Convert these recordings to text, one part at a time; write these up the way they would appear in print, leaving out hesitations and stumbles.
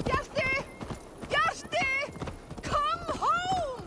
Hjalti! Hjalti! Come home!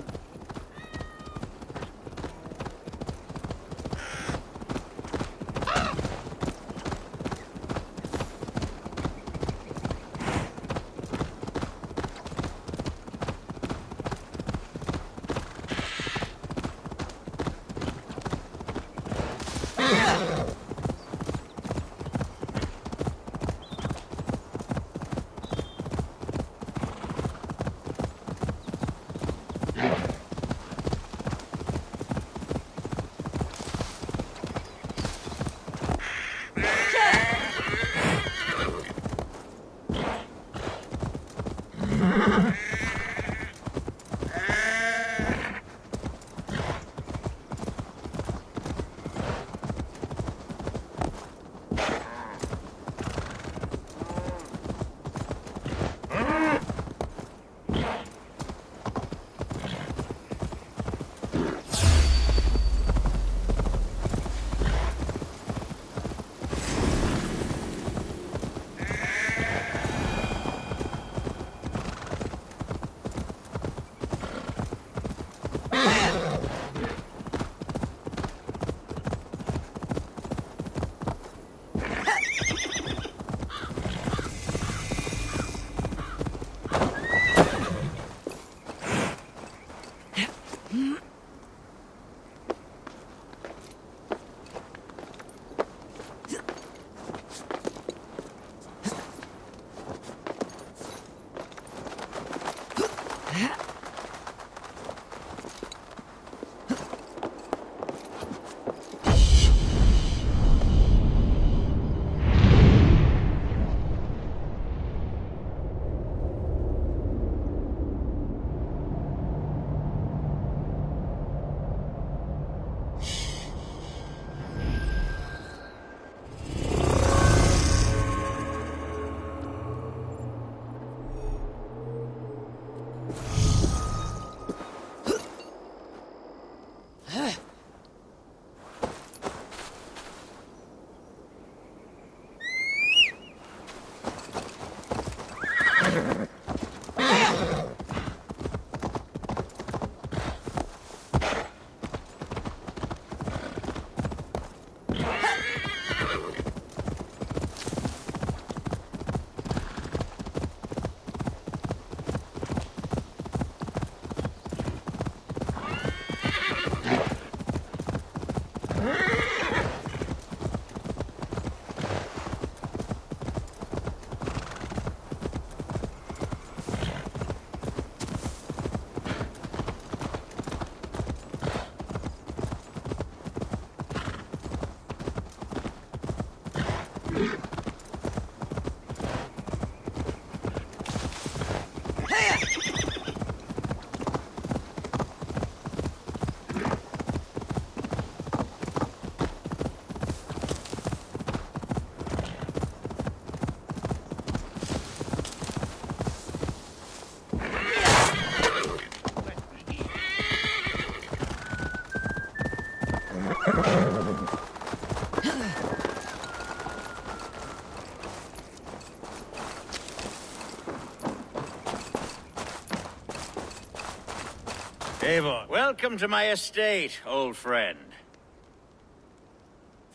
Eivor, welcome to my estate, old friend.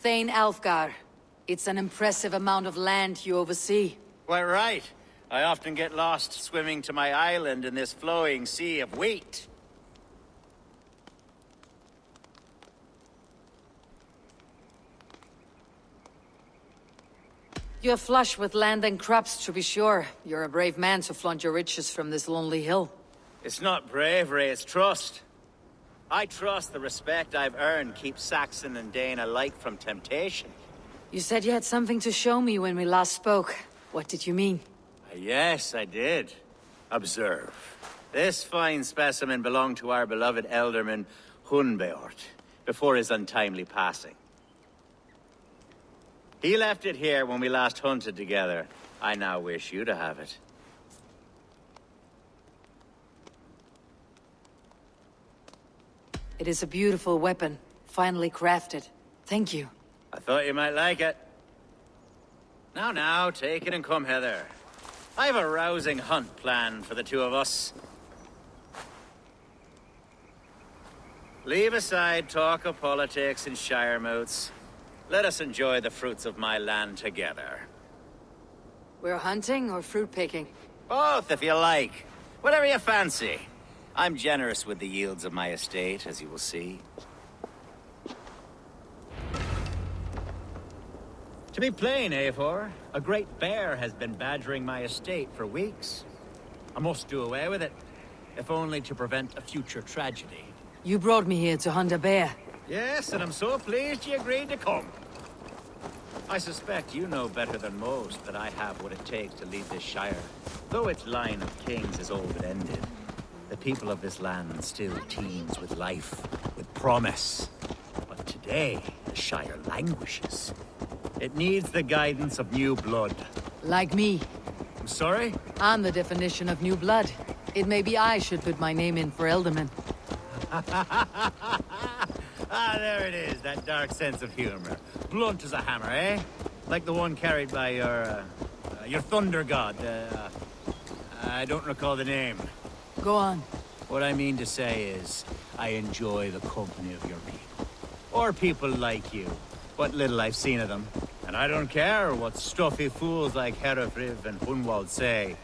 Thegn Alfgar. It's an impressive amount of land you oversee. Quite right. I often get lost swimming to my island in this flowing sea of wheat. You're flush with land and crops, to be sure. You're a brave man to flaunt your riches from this lonely hill. It's not bravery, it's trust. I trust the respect I've earned keeps Saxon and Dane alike from temptation. You said you had something to show me when we last spoke. What did you mean? Yes, I did. Observe. This fine specimen belonged to our beloved elderman, Hunbeort, before his untimely passing. He left it here when we last hunted together. I now wish you to have it. It is a beautiful weapon. finely crafted. Thank you. I thought you might like it. Now, take it and come hither. I've a rousing hunt planned for the two of us. Leave aside talk of politics and shire moots. Let us enjoy the fruits of my land together. We're hunting or fruit picking? Both, if you like. Whatever you fancy. I'm generous with the yields of my estate, as you will see. To be plain, Eivor, a great bear has been badgering my estate for weeks. I must do away with it, if only to prevent a future tragedy. You brought me here to hunt a bear. Yes, and I'm so pleased you agreed to come. I suspect you know better than most that I have what it takes to lead this shire. Though its line of kings is all but ended, the people of this land still teems with life, with promise. But today, the shire languishes. It needs the guidance of new blood. Like me. I'm sorry? I'm the definition of new blood. It may be I should put my name in for Elderman. There it is, that dark sense of humor. Blunt as a hammer, eh? Like the one carried by your thunder god. I don't recall the name. Go on. What I mean to say is, I enjoy the company of your people. Or people like you. What little I've seen of them. And I don't care what stuffy fools like Herefriv and Hunwald say.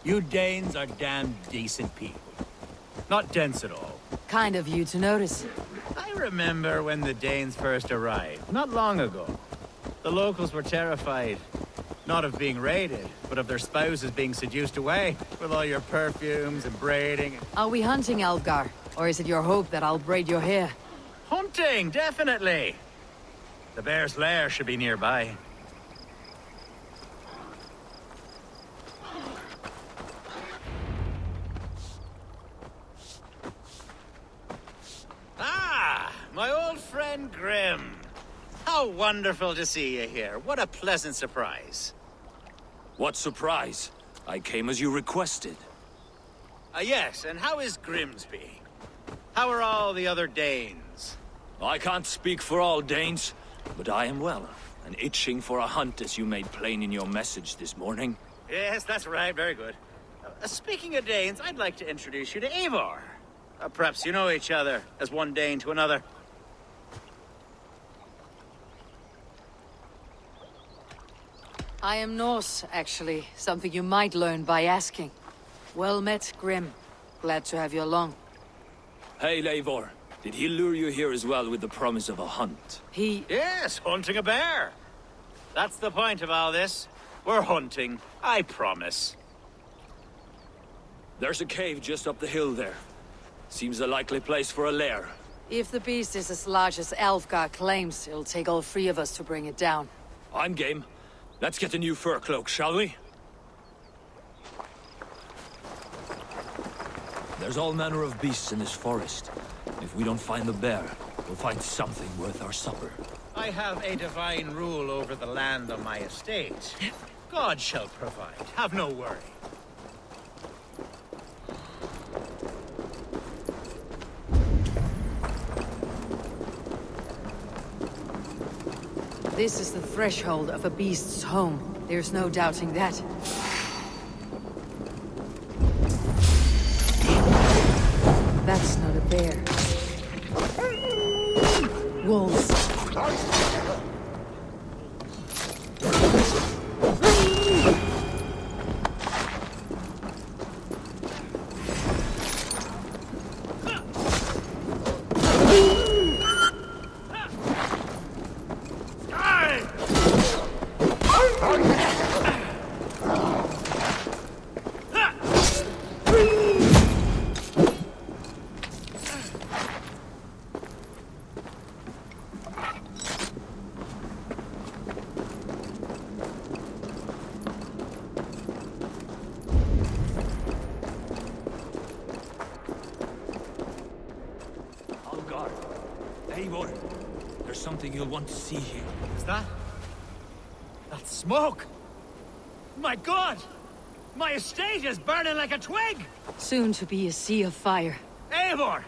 You Danes are damn decent people. Not dense at all. Kind of you to notice. I remember when the Danes first arrived, not long ago. The locals were terrified. Not of being raided, but of their spouses being seduced away. With all your perfumes and braiding. Are we hunting, Alfgar? Or is it your hope that I'll braid your hair? Hunting, definitely! The bear's lair should be nearby. Ah, my old friend Grim. How wonderful to see you here. What a pleasant surprise. What surprise? I came as you requested. Yes, and how is Grimsby? How are all the other Danes? I can't speak for all Danes, but I am well, and itching for a hunt as you made plain in your message this morning. Yes, that's right. Very good. Speaking of Danes, I'd like to introduce you to Eivor. Perhaps you know each other, as one Dane to another. I am Norse, actually. Something you might learn by asking. Well met, Grim. Glad to have you along. Hey, Eivor. Did he lure you here as well with the promise of a hunt? Yes, hunting a bear. That's the point of all this. We're hunting, I promise. There's a cave just up the hill there. Seems a likely place for a lair. If the beast is as large as Alfgar claims, it'll take all three of us to bring it down. I'm game. Let's get a new fur cloak, shall we? There's all manner of beasts in this forest. If we don't find the bear, we'll find something worth our supper. I have a divine rule over the land on my estate. God shall provide. Have no worry. This is the threshold of a beast's home. There's no doubting that. That's not a bear. Wolves. Eivor, there's something you'll want to see here. Is that? That's smoke! My God! My estate is burning like a twig! Soon to be a sea of fire. Eivor!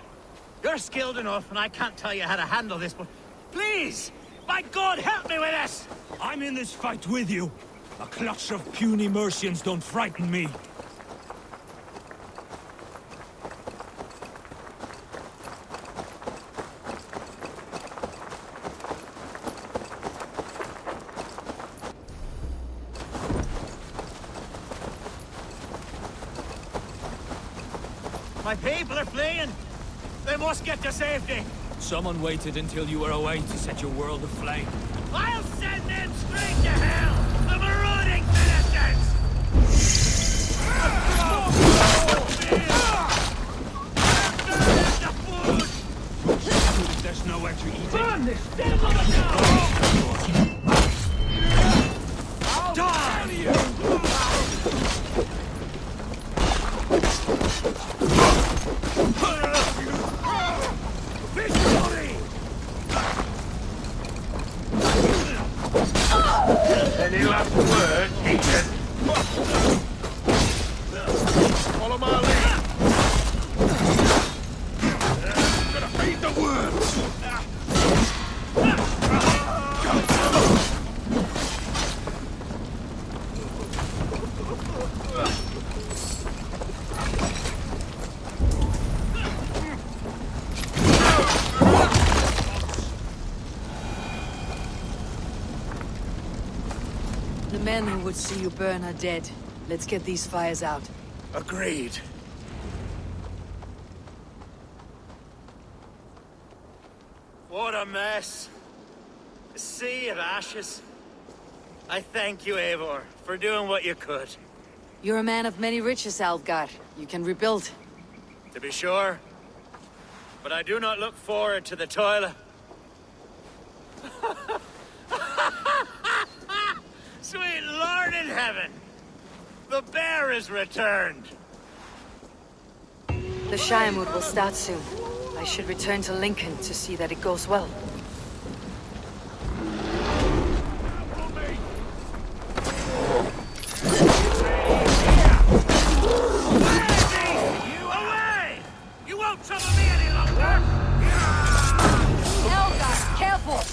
You're skilled enough, and I can't tell you how to handle this, but please! My God, help me with this! I'm in this fight with you. A clutch of puny Mercians don't frighten me. My people are fleeing! They must get to safety! Someone waited until you were away to set your world aflame. I'll send them straight to hell! The marauding ministers! There's nowhere to eat Burn this devil down! Any last word, Ethan? Follow my lead. Gonna feed the worms. The men who would see you burn are dead. Let's get these fires out. Agreed. What a mess. A sea of ashes. I thank you, Eivor, for doing what you could. You're a man of many riches, Alfgar. You can rebuild. To be sure. But I do not look forward to the toil. Sweet Lord in heaven! The bear is returned! The Shiremood will start soon. I should return to Lincoln to see that it goes well. You away! You won't trouble me any longer! Alfgar, careful!